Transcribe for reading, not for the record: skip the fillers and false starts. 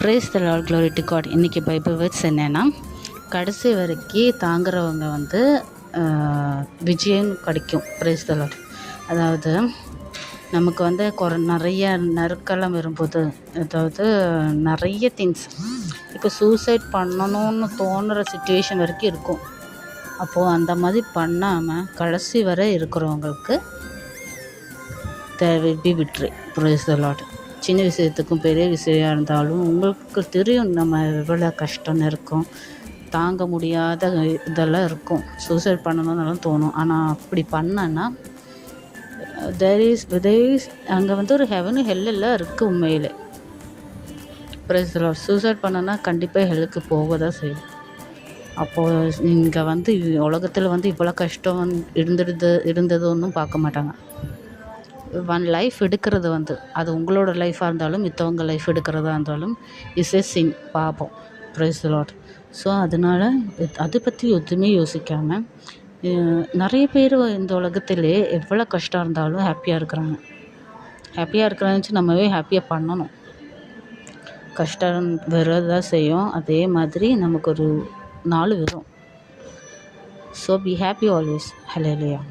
Price the Lord, glory to God. இன்றைக்கி Bible words என்னென்னா, கடைசி வரைக்கும் தாங்குறவங்க வந்து விஜயம் கிடைக்கும். Praise the Lord. அதாவது நமக்கு வந்து நிறைய நெருக்கலம் வரும்போது, அதாவது நிறைய திங்ஸ் இப்போ சூசைட் பண்ணணும்னு தோணுற சுச்சுவேஷன் வரைக்கும் இருக்கும். அப்போது அந்த மாதிரி பண்ணாமல் கடைசி வரை இருக்கிறவங்களுக்கு there will be victory. Praise the Lord. சின்ன விஷயத்துக்கும் பெரிய விஷயம் இருந்தாலும் உங்களுக்கு தெரியும் நம்ம எவ்வளோ கஷ்டம்னு இருக்கும், தாங்க முடியாத இதெல்லாம் இருக்கும். சூசைட் பண்ணணும்னாலும் தோணும். ஆனால் அப்படி பண்ணேன்னா தேர் இஸ் அங்கே வந்து ஒரு ஹெவனு ஹெல்லெல்லாம் இருக்குது உண்மையிலே. Price the Lord. சூசைட் பண்ணனா கண்டிப்பாக ஹெல்லுக்கு போக தான் செய்யும். அப்போது இங்கே வந்து உலகத்தில் வந்து இவ்வளோ கஷ்டம் இருந்தது ஒன்றும் பார்க்க மாட்டாங்க. ஒன் லைஃப் எடுக்கிறது வந்து அது உங்களோட லைஃபாக இருந்தாலும் மித்தவங்க லைஃப் எடுக்கிறதா இருந்தாலும் இஸ் எ சின், பாபம். Price the Lord. ஸோ அதனால் அதை பற்றி எதுவுமே யோசிக்காமல் நிறைய பேர் இந்த உலகத்திலே எவ்வளோ கஷ்டம் இருந்தாலும் ஹாப்பியாக இருக்கிறாங்க. ஹாப்பியாக இருக்கிறான்னு நம்மவே ஹாப்பியாக பண்ணணும். கஷ்டம் வரதான் செய்யும். அதே மாதிரி நமக்கு ஒரு நாள் வரும். So be happy always. Hallelujah.